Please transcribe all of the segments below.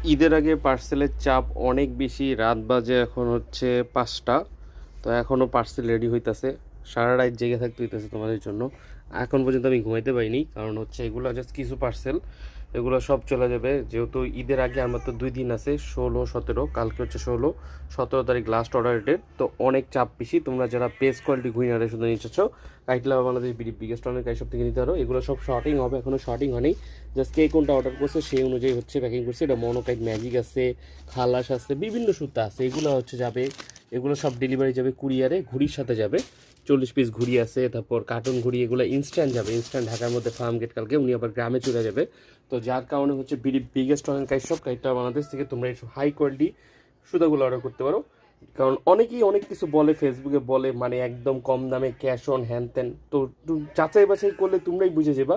ঈদের আগে পার্সেলের চাপ অনেক বেশি। রাত বাজে এখন হচ্ছে 5টা। তো এখনও পার্সেল রেডি হইতাছে। সারা রাত জেগে থাকতে হইতেছে তোমাদের জন্য। এখন পর্যন্ত আমি ঘুমাইতে পারিনি, কারণ হচ্ছে এগুলো জাস্ট কিছু পার্সেল, এগুলো সব চলে যাবে। যেহেতু ঈদের আগে আমার তো 2 দিন আছে, 16-17, কালকে হচ্ছে 16-17 তারিখ লাস্ট অর্ডার ডেট। তো অনেক চাপ বেশি। তোমরা যারা বেস্ট কোয়ালিটি ঘুইনারে শুধু নিচ্ছ, কাইটলা বাংলাদেশ বিগেস্ট অনেক সব থেকে নিতে পারো। এগুলো সব শর্টিং হবে, এখনও শর্টিং হয়নি। জাস্ট কে কোনটা অর্ডার করছে সেই অনুযায়ী হচ্ছে প্যাকিং করছে। এটা মনোকাইট ম্যাজিক আছে, খালাস আছে, বিভিন্ন সুতা আছে। এগুলো হচ্ছে যাবে, এগুলো সব ডেলিভারি যাবে কুরিয়ারে, ঘুড়ির সাথে যাবে। 40 পিস ঘুড়ি আছে, তারপর কার্টুন ঘুড়ি, এগুলো ইনস্ট্যান্ট যাবে। ইনস্ট্যান্ট ঢাকার মধ্যে ফার্ম গেট, কালকে উনি আবার গ্রামে চলে যাবে। তো যার কারণে হচ্ছে বিগেস্ট অনেক সব কাইটটা বাংলাদেশ থেকে তোমরা এই হাই কোয়ালিটি সুতাগুলো অর্ডার করতে পারো। কারণ অনেকেই অনেক কিছু বলে, ফেসবুকে বলে মানে একদম কম দামে ক্যাশ অন হ্যান ত্যান। তো যাচাই বাছাই করলে তোমরাই বুঝে যাবা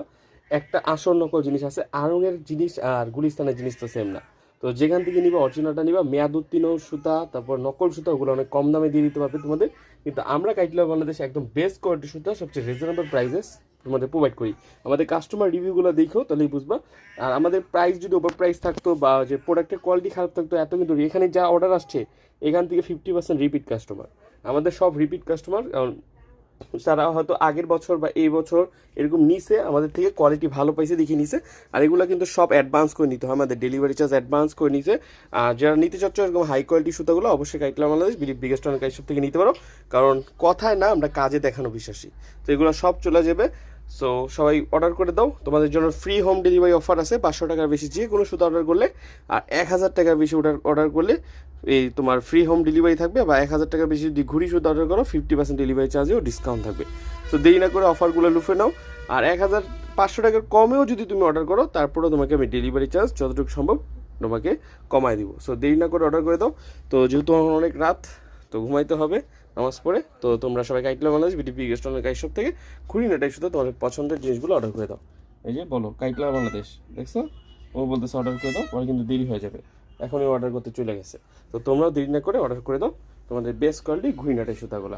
একটা আসল নকল জিনিস আছে। আড়ংয়ের জিনিস আর গুলিস্তানের জিনিস তো সেম না। তো যেখান থেকে নিবা অরিজিনালটা নিবা। মেয়াদ উত্তীর্ণ সুতা, তারপর নকল সুতা, ওগুলো অনেক কম দামে দিয়ে দিতে পারবে তোমাদের। কিন্তু আমরা কাইটলা বাংলাদেশে একদম বেস্ট কোয়ালিটি সুতা সবচেয়ে রিজনেবল প্রাইসেস তোমাদের প্রোভাইড করি। আমাদের কাস্টমার রিভিউগুলো দেখো, তাহলেই বুঝবা। আর আমাদের প্রাইস যদি ওভার প্রাইস থাকতো বা যে প্রোডাক্টের কোয়ালিটি খারাপ থাকতো, এত কিন্তু এখানে যা অর্ডার আসছে এখান থেকে 50% রিপিট কাস্টমার। আমাদের সব রিপিট কাস্টমার, কারণ তারা হয়তো আগের বছর বা এই বছর এরকম নিছে, আমাদের থেকে কোয়ালিটি ভালো পাইছে দেখে নিছে। আর এগুলো কিন্তু সব অ্যাডভান্স করে নিতে হয়, আমাদের ডেলিভারি চার্জ অ্যাডভান্স করে নিছে। আর যারা নিতে চাচ্ছ এরকম হাই কোয়ালিটি সুতাগুলো, অবশ্যই কাইটলা বাংলাদেশ বিগেস্ট অনেক সব থেকে নিতে পারো। কারণ কথায় না, আমরা কাজে দেখানো বিশ্বাসী। তো এগুলো সব চলে যাবে। সো সবাই অর্ডার করে দাও। তোমাদের জন্য ফ্রি হোম ডেলিভারি অফার আছে 500 টাকার বেশি যে কোনো সুতা অর্ডার করলে। আর 1000 টাকার বেশি অর্ডার করলে এই তোমার ফ্রি হোম ডেলিভারি থাকবে। বা 1000 টাকার বেশি যদি ঘুড়ি সুতা অর্ডার করো 50% ডেলিভারি চার্জেও ডিসকাউন্ট থাকবে। সো দেরি না করে অফারগুলো লুফে নাও। আর 1500 টাকার কমেও যদি তুমি অর্ডার করো, তারপরেও তোমাকে আমি ডেলিভারি চার্জ যতটুকু সম্ভব তোমাকে কমায় দিব। সো দেরি না করে অর্ডার করে দাও। তো যেহেতু আমার অনেক রাত, তো ঘুমাইতে হবে নামাজ পড়ে। তো তোমরা সবাই কাইটলা বাংলাদেশ বিগেস্ট অনেক সব থেকে ঘুরি নেটাই শুধু তোমাদের পছন্দের জিনিসগুলো অর্ডার করে দাও। এই যে বলো কাইটলা বাংলাদেশ, দেখছো ও বলতেছে অর্ডার করে দাও, পরে কিন্তু দেরি হয়ে যাবে। এখনই অর্ডার করতে চলে গেছে। তো তোমরাও দেরি না করে অর্ডার করে দাও তোমাদের বেস্ট কোয়ালিটি ঘুরি নেটাই সুতাগুলো।